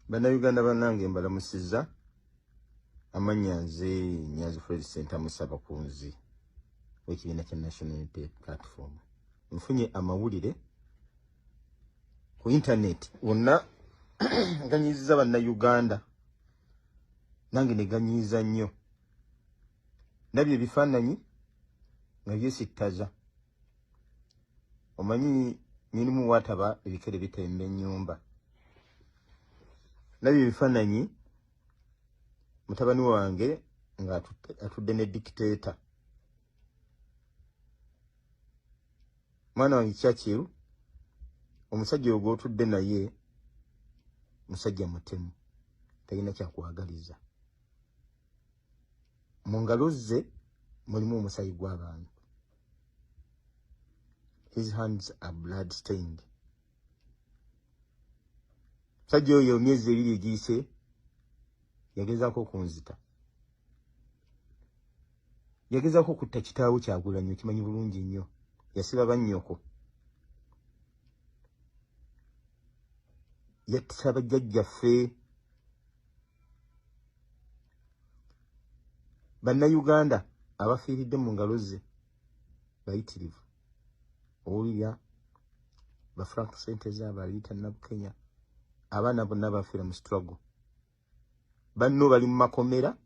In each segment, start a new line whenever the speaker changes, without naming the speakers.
Bannayuganda bannange mbalamusizza Nyanzi Fred Center Musabakunzi w'ekibiina kya National Unity Platform. Nfunye amawulire ku internet wonna ganyiziza bannayuganda nange ne ganyiza nnyo. Nabyo ebifaananyi nga byesittaza. Omanyi nyinimu wataba ebikere bitemba ennyumba. Nabyo ebifaananyi mutabani wange nga atudde ne dictator. Mwana wange Churchill omusajja oyo gw'otudde naye musajja mutemu talina kyakwagaliza. Mu ngalo ze mulimu omusaayi gw'abantu. His hands are blood stained. Musajja oyo emyezi ebiri egiyise yagezaako kunzita. Yagezaako kutta kitaawo Kyagulanyi, kimanyi bulungi nnyo. Yasiba bannyoko. Yatta bajjajjaffe. Bannayuganda abafiiridde mu ngalo ze bayitirivu. Owulira ba Frank Senteze abaliyita Nabukenya. Abaana bonna bafiira mu struggle. Banno bali mu makomera.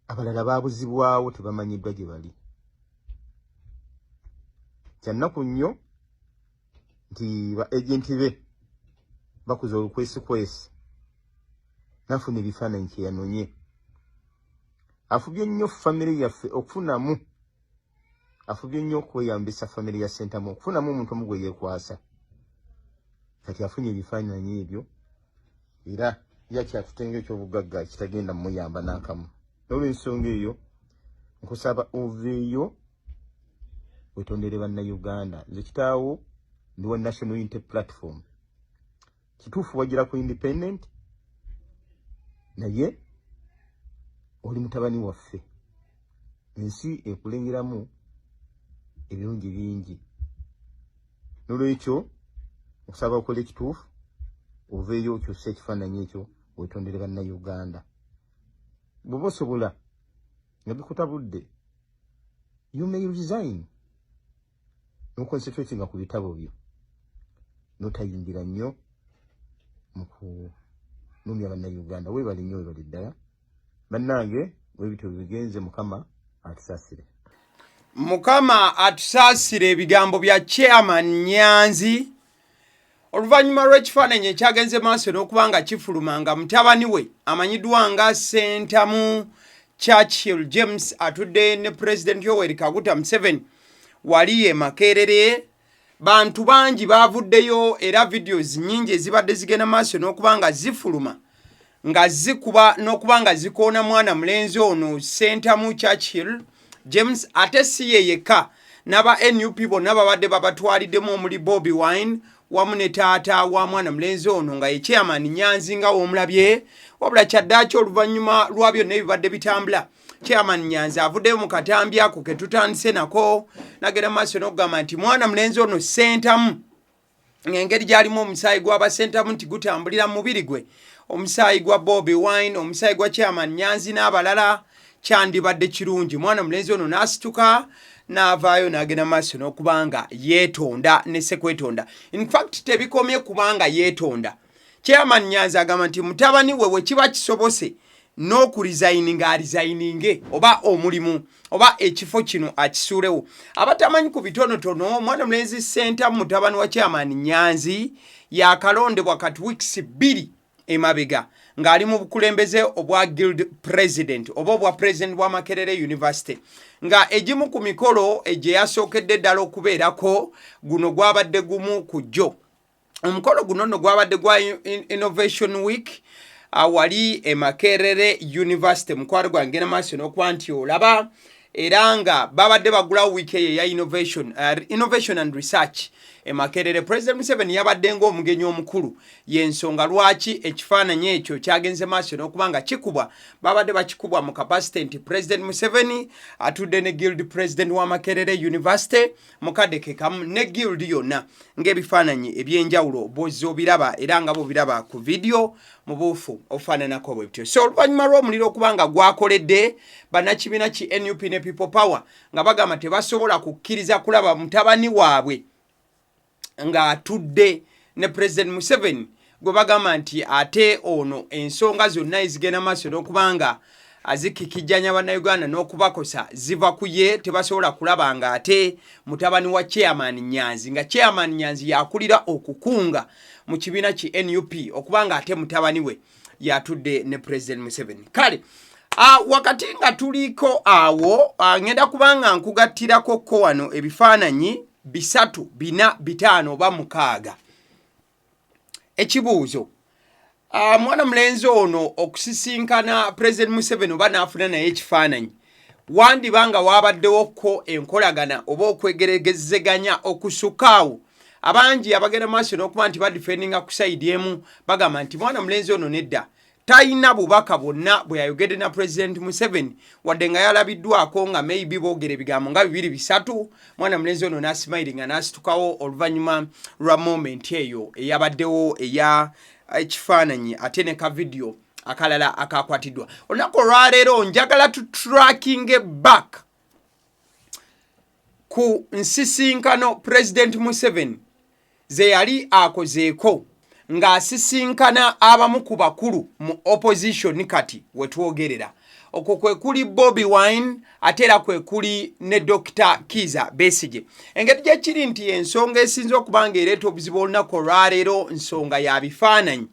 Abalala baabuzibwawo tebamanyiddwa gye bali. Kyannaku nnyo nti ba agenti be bakuza olukwesikwesi. Nafuna ebifaananyi kye yanonye. Afubye nnyo famire yaffe okufunamu. Afubye nnyo okweyambisa famire ya Sentamu okufunamu omuntu omu gwe yeekwasa. Kati afunye ebifaananyi ebyo era yakyatutenga ekyobugagga ekitagenda muyamba n'akamu. Olw'ensonga eyo nkusaba oveeyo wetondere bannayuganda. Nze kitaawo ndi wa National Unity Platform. Kituufu wagira ku independent naye oli mutabani waffe. Ensi ekulengeramu ebirungi bingi. N'olwekyo okusaba okola ekituufu oveeyo okyusa ekifaananyi ekyo wetondere bannayuganda. Bw'oba osobola nga bikutabudde you may resign. N'oconcentratinga ku bitabo byo. N'otayingira nnyo mu kunumya bannayuganda. Weebale nnyo weebale ddala. Bannange weebityo bigenze Mukama atusaasire.
Mukama atusaasire ebigambo bya Chairman Nyanzi. Oluvannyuma lw'ekifaananyi ekyagenze maaso n'okuba nga kifuluma nga mutabani we amanyiddwa nga Sentamu Churchill James atudde ne President Yoweri Kaguta Museveni wali e Makerere. Bantu bangi baavuddeyo era videos nnyingi ezibadde zigenda maaso n'okuba nga zifuluma nga zikuba n'okuba nga zikoona mwana mulenzi ono Sentamu Churchill James. Ate si ye yekka, n'aba NUP bonna babadde babatwaliddemu omuli Bobi Wine wamu ne taata wa mwana mulenzi ono nga ye Chairman Nyanzi nga w'omulabye. Wabula kyaddaaki oluvannyuma lwa byonna ebibadde bitambula, Chairman Nyanzi avuddeyo mu katambi ako ke tutandise nako nagenda maaso n'okugamba nti mwana mulenzi ono Sentamu ng'engeri gy'alimu omusaayi gw'aba Sentamu nti gutambulira mu mubiri gwe, omusaayi gwa Bobi Wine, omusaayi gwa Chairman Nyanzi n'abalala, kyandibadde kirungi mwana mulenzi ono n'asituka n'avaayo n'agenda maaso n'okubanga yeetonda ne Sekwetonda. In fact tebikomye kubanga yeetonda. Chairman Nyanzi agamba nti mutabani we bwe kiba kisobose n'okurizayininga arizayininge oba omulimu oba ekifo kino akisuulewo. Abatamanyi ku bitonotono, mwana mulenzi Sentamu mutabani wa Chairman Nyanzi yakalondebwa kati weeks 2 emabega ng'ali mu bukulembeze obwa guild president oba obwa president wa Makerere University, nga egimu ku mikolo gye yasookedde ddala okubeerako guno gwabadde gumu ku jjo. Omukolo guno nno gwabadde gwa Innovation Week wali e Makerere University. Mukwano gwange n'amaaso n'okuba nti olaba era nga babadde bagulawo wiiki eyo eya innovation and research. Makerere. President Museveni yabadde ng'omugenyi omukulu y'ensonga lwaki ekifaananyi ekyo kyagenze maaso n'okubanga kikubwa babadde bakikubwa mu capacity nti President Museveni atudde ne guild president wa Makerere University mukadde kamu ne guild yonna ng'ebifaananyi ebyenjawulo bw'ozza obiraba era nga bw'obiraba ku video mu buufu obufaananako bwe butyo. So oluvannyuma lw'omuliro okubanga gwakoledde bannakibiina ki NUP ne People Power nga bagamba tebasobola kukkiriza kulaba mutabani waabwe ng'atudde ne President Museveni gwe bagamba nti ate ono ensonga zonna ezigenda maaso n'okubanga azikikijjanya bannayuganda n'okubakosa ziva ku ye, tebasobola kulaba nga ate mutabani wa chairman Nyanzi nga chairman Nyanzi yakulira okukunga mu kibiina ki NUP okubanga ate mutabani we yatudde ne President Museveni. Kale wakati nga tuliko awo ngenda kubanga nkugattirako ko wano ebifaananyi 3, 4, 5 oba 6. Ekibuuzo mwana mulenzi ono okusisinkana President Museveni oba n'afuna naye ekifaananyi wandibanga wabaddewo ko enkolagana oba okwegerezeganya okusukaawo abangi abagenda maaso n'okuba nti badifendinga ku sayidi emu bagamba nti mwana mulenzi ono nedda talina bubaka bwonna bwe yayogedde na President Museveni wadde nga yalabiddwako nga maybe boogera ebigambo nga 2, 3 mwana mulenzi ono n'asimiringa n'asitukawo oluvannyuma lwa moment eyo eyabaddewo eya ekifaananyi ate ne ka video akalala akakwatiddwa. Olunaku olwaleero njagala tracking back ku nsisinkano President Museveni ze yali akozeeko ng'asisinkana abamu ku bakulu mu opposition kati wetwogerera. Okwo kwe kuli Bobi Wine ate era kwe kuli ne Dr. Kizza Besigye. Engeri gye kiri nti ensonga esinza okubanga ereeta obuzibu olunaku olwaleero nsonga ya bifaananyi.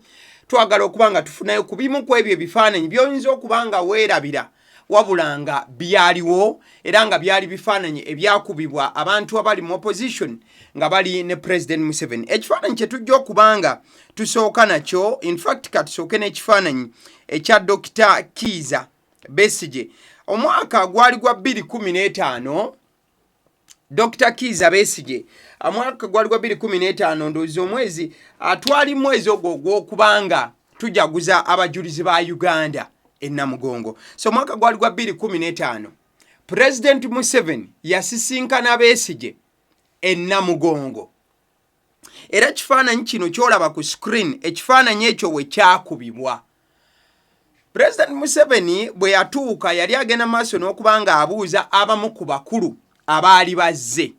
Twagala okubanga tufunayo ku bimu ku ebyo ebifaananyi by'oyinza okubanga weerabira wabula nga byaliwo era nga byali bifaananyi ebyakubibwa abantu abali mu opposition nga bali ne President Museveni. Ekifaananyi kye tujja okubanga tusooka nakyo, in fact katusooke n'ekifaananyi ekya Dr. Kizza Besigye. Omwaka gwali gwa 2015 Dr. Kizza Besigye omwaka gwali gwa 2015 ndowooza omwezi twali mwezi ogwo gw'okubanga tujaguza abajulizi ba Uganda Namugongo. So mwaka gwali gwa 2015 President Museveni yasisinkana Besigye Namugongo. Era ekifaananyi kino kyolaba ku screen, ekifaananyi ekyo we kyakubibwa. President Museveni bwe yatuuka yali agenda maaso n'okubanga abuuza abamu ku bakulu abaali bazze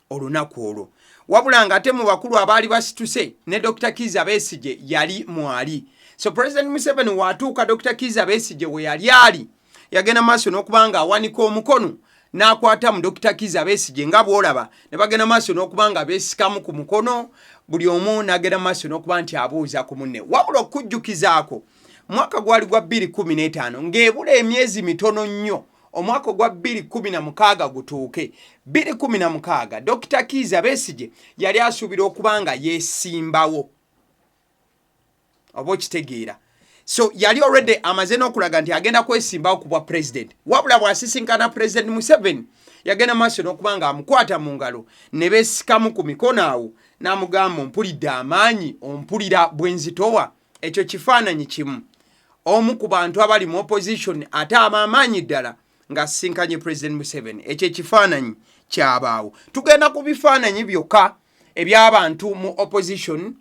olunaku olwo. Wabula nga ate mu bakulu abaali basituse ne Dr. Kizza Besigye yali mwali. So President Museveni watuuka Dr. Kizza Besigye we yali yagenda maaso n'okubanga awanika omukono n'akwata mu Dr. Kizza Besigye nga bw'olaba ne bagenda maaso n'okubanga beesikamu ku mukono buli omu n'agenda maaso n'okuba nti abuuza ku munne. Wabula okujjukizaako mwaka gwali gwa 2015 ng'ebula emyezi mitono nnyo omwaka gwa 2016 gutuuke. 2016 Dr. Kizza Besigye yali asuubira okubanga yeesimbawo oba okitegeera. So yali already amaze n'okulaga nti agenda kwesimbawo ku bwa president. Wabula bw'asisinkana President Museveni yagenda maaso n'okubanga amukwata mu ngalo ne beesikamu ku mikono awo n'amugamba ompulidde amaanyi ompulira bwe nzitowa. Ekyo kifaananyi kimu omu ku bantu abali mu opposition ate amaanyi ddala ng'asisinkanye President Museveni. Ekyo ekifaananyi kyabaawo. Tugenda ku bifaananyi byokka eby'abantu mu opposition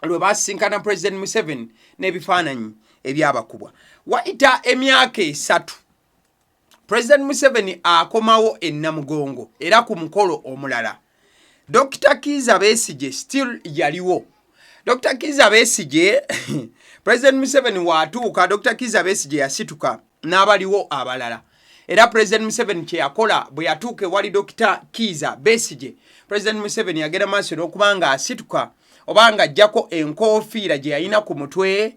lwe basisinkana President Museveni n'ebifaananyi ebyabakubwa. Wayita emyaka 3 President Museveni akomawo Namugongo era ku mukolo omulala. Dr. Kizza Besigye still yaliwo. Dr. Kizza Besigye President Museveni watuuka Dr. Kizza Besigye yasituka n'abaliwo abalala. Era President Museveni kye yakola bwe yatuuke wali Dr. Kizza Besigye, President Museveni yagenda maaso n'okubanga asituka obanga ajjako enkoofiira gye yalina ku mutwe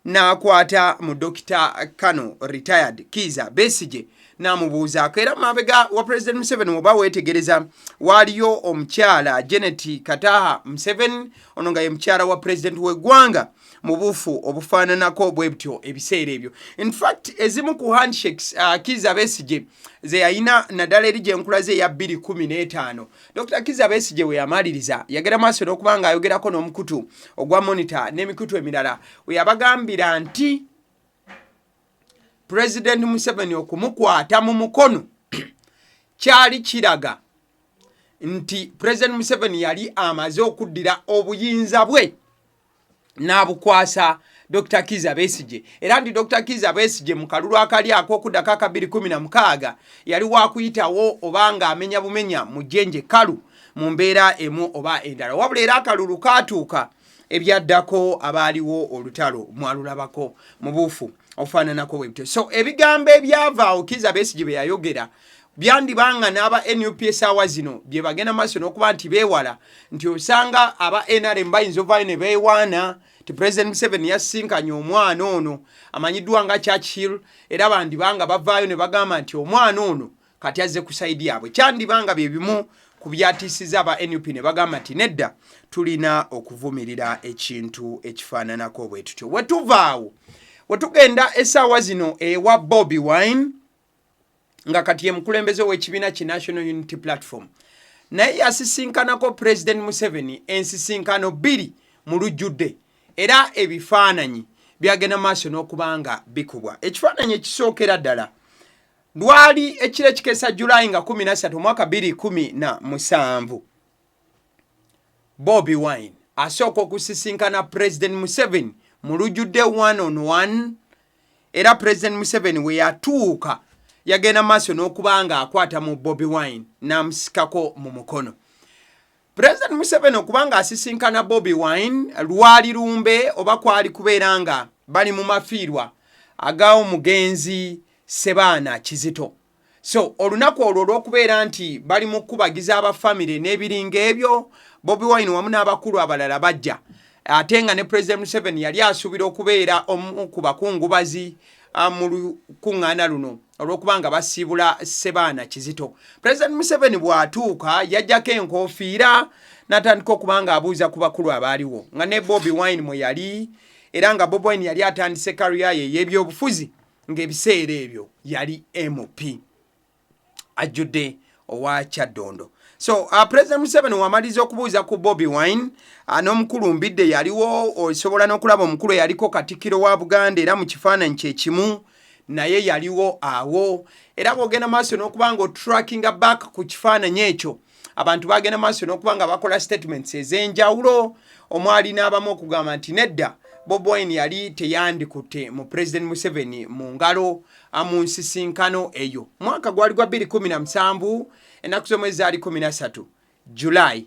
n'akwata mu Dr. Kano retired Kizza Besigye n'amubuuzaako. Era mabega wa President Museveni oba weetegereza waaliyo omukyala Janet Kataha Museveni, ono nga ye mukyala wa President w'eggwanga mu buufu obufaananako bwe butyo ebiseera ebyo. In fact ezimu ku handshakes Kizza Besigye ze yayina naddala eri gyenkula ze eya 2015 Dr. Kizza Besigye we yamaliriza yagera maaso n'okuba nga ayogerako n'omukutu ogwa Monitor n'emikutu emirala we yabagambira nti President Museveni okumukwata mu mukono kyali kiraga nti President Museveni yali amaze okuddira obuyinza bwe n'abukwasa Dr. Kizza Besigye. Era ndi Dr. Kizza Besigye mu kalulu akali ak'okuddako aka 2016 yali wakuyitawo obanga amenya bumenya mu jjenje kalu mu mbeera emu oba endala. Wabula era akalulu kaatuuka ebyaddako abaaliwo olutalo mwalulabako mu buufu obufaananako bwe butyo. So ebigambo ebyavaawo Kizza Besigye bye yayogera byandibanga n'aba NUP essaawa zino bye bagenda maaso n'okuba nti beewala nti osanga aba NRM bayinza ovaayo ne beewaana ti President Museveni yasinkanye omwana ono amanyiddwa nga Churchill, era bandibanga bavaayo ne bagamba nti omwana ono kati azze ku sayidi yaabwe. Kyandibanga bye bimu ku byatiisiza aba NUP ne bagamba nti nedda tulina okuvumirira ekintu ekifaananako bwe tutyo. Wetuvaawo wetugenda essaawa zino ewa Bobi Wine nga kati ye mukulembeze w'ekibiina ki National Unity Platform, naye yasisinkanako President Museveni ensisinkano 2 mu lujjudde, era ebifaananyi byagenda maaso n'okubanga bikubwa. Ekifaananyi ekisookera ddala lwali ekiro ekikeesa Julayi nga 13 mwaka 2017 Bobi Wine asooka okusisinkana President Museveni mu lujjudde 1-on-1, era President Museveni we yatuuka yagenda maaso n'okubanga akwata mu Bobi Wine n'amusikako mu mukono. President Museveni okubanga asisinkana Bobi Wine lwali lumbe oba kwali kubeera nga bali mu mafiirwa agawo mugenzi Sebaana Kizito. So olunaku olwo olw'okubeera nti bali mu kubagiza abafamire n'ebiringa ebyo, Bobi Wine wamu n'abakulu abalala bajja, ate nga ne President Museveni yali asuubira okubeera omu ku bakungubazi mu lukuŋŋaana luno olw'okubanga basiibula Sebaana Kizito. President Museveni bw'atuuka yajjako enkoofiira n'atandika okubanga abuuza ku bakulu abaaliwo nga ne Bobi Wine mwe yali, era nga Bobi Wine yali atandise kariya ye y'ebyobufuzi ng'ebiseera ebyo yali MP ajjudde owa Kyaddondo. So President Museveni wamaliza okubuuza ku Bobi Wine n'omukulu Mbidde yaliwo, osobola n'okulaba omukulu yaliko Katikkiro wa Buganda era mu kifaananyi kye kimu naye yaliwo awo, era bw'ogenda maaso n'okubanga trackinga back ku kifaananyi ekyo abantu bagenda maaso n'okubanga bakola statements ez'enjawulo, omwali n'abamu okugamba nti nedda Bobi Wine yali teyandikutte mu President Museveni mu ngalo mu nsisinkano eyo. Mwaka gwali gwa 2017 ennaku z'omwezi zaali 13 Julayi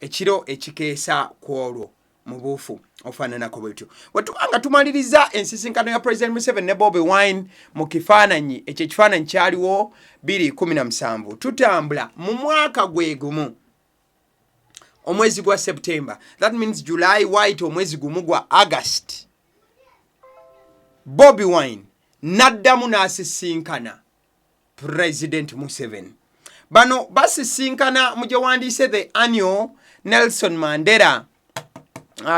ekiro ekikeesa kwolwo mu buufu ofaananako bwetyo. Wetubanga tumaliriza ensisinkano ya President Museveni ne Bobi Wine mu kifaananyi ekyo ekifaananyi kyaliwo 2017 tutambula mu mwaka gwe gumu omwezi gwa September, that means July white omwezi gumu gwa August, Bobi Wine naddamu n'asisinkana President Museveni. Bano basisinkana mu gye wandiise the annual Nelson Mandela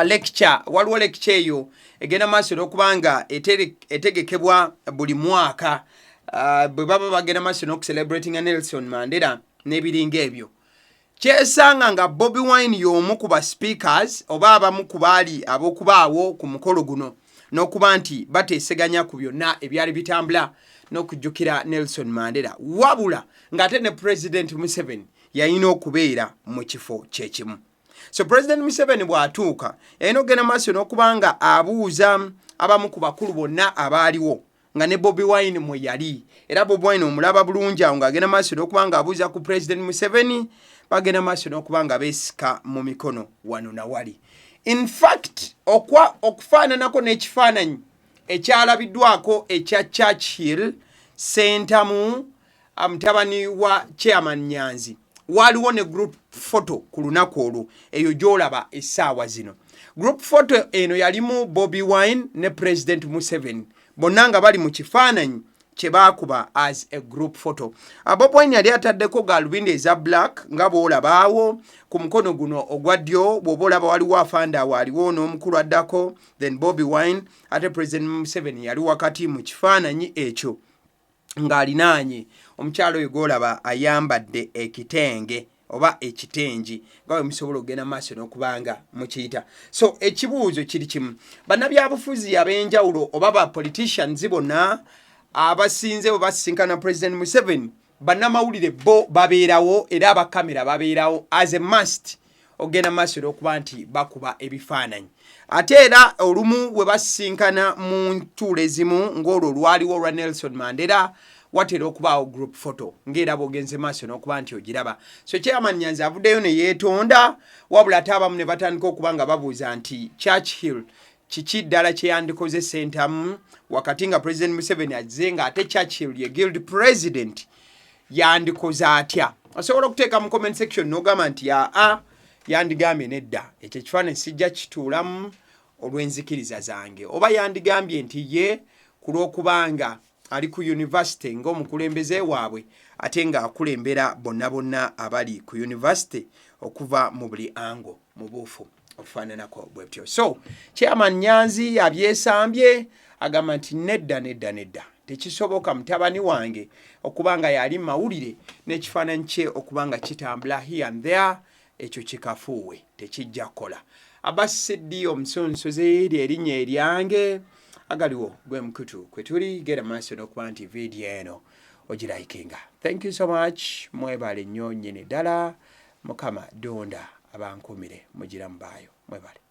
lecture. Waliwo lecture eyo egenda maaso n'okubanga etegekebwa buli mwaka bwe baba bagenda maaso n'okucelebratinga Nelson Mandela n'ebiringa ebyo. Kyesanga nga Bobi Wine y'omu ku ba speakers oba abamu ku baali ab'okubaawo ku mukolo guno n'okuba nti bateeseganya ku byonna ebyali bitambula n'okujjukira Nelson Mandela, wabula ng'ate ne President Museveni yalina okubeera mu kifo kyekimu. So President Museveni bw'atuuka yalina okugenda maaso n'okubanga abuuza abamu ku bakulu bonna abaaliwo nga ne Bobi Wine mwe yali, era Bobi Wine omulaba bulungi awo ng'agenda maaso n'okubanga abuuza ku President Museveni, bagenda maaso n'okubanga beesika mu mikono wano na wali. In fact okufaananako n'ekifaananyi ekyalabiddwako ekya Churchill Sentamu mutabani wa Chairman Nyanzi, waliwo ne group photo ku lunaku olwo eyo gy'olaba essaawa zino. Group photo eno yalimu Bobi Wine ne President Museveni, bonna nga bali mu kifaananyi kyebakuba as a group photo. Bob Wine yali ataddeko galubindi eza black nga bwolabaawo ku mukono guno ogwa ddyo bw'oba olaba waliwo afanda waliwo n'omukulu addako then Bobi Wine ate President Museveni yali wakati mu kifaananyi ekyo ng'alinaanye omukyalo oyo gw'olaba ayambadde ekitenge oba ekitengi nga bwe musobola okugenda maaso n'okubanga mukiyita. So ekibuuzo kiri kimu, bannabyabufuzi ab'enjawulo oba ba politicians bonna abasinze bwe basisinkana President Museveni, bannamawulire bo babeerawo era abakamera babeerawo as a must ogenda maaso n'okuba nti bakuba ebifaananyi. Ate era olumu bwe basisinkana mu ntuulo ezimu ng'olwo lwaliwo olwa Nelson Mandela watera okubaawo group photo ng'era bw'ogenze maaso n'okuba nti ogiraba. So Chairman Nyanzi avuddeyo ne yeetonda, wabula ate abamu ne batandika okuba nga babuuza nti Churchill kiki ddala kye yandikoze sentamu wakati nga President Museveni azze nga ate Churchill ye guild president yandikoze atya. Osobola okuteeka mu comment section n'ogamba nti yandigambye nedda ekyo ekifaananyi sijja kituulamu olw'enzikiriza zange, oba yandigambye nti ye ku lw'okubanga ali ku university ng'omukulembeze waabwe ate ng'akulembera bonna bonna abali ku university okuva mu buli ango mu buufu okufaananako bwe butyo. So Chairman Nyanzi abyesambye agamba nti nedda tekisoboka mutabani wange okubanga yali mawulire n'ekifaananyi kye okubanga kitambula here and there, ekyo kikafuuwe tekijja kukola. Abasiddi omusonsoze erinnya eryange agaliwo gwe mukutu kwe tuli gera maaso n'okuba nti vidiyo eno ogirayikinga. Thank you so much. Mwebale nnyo nnyini ddala. Mukama Donda abankumire mugiramu baayo. Mwebale.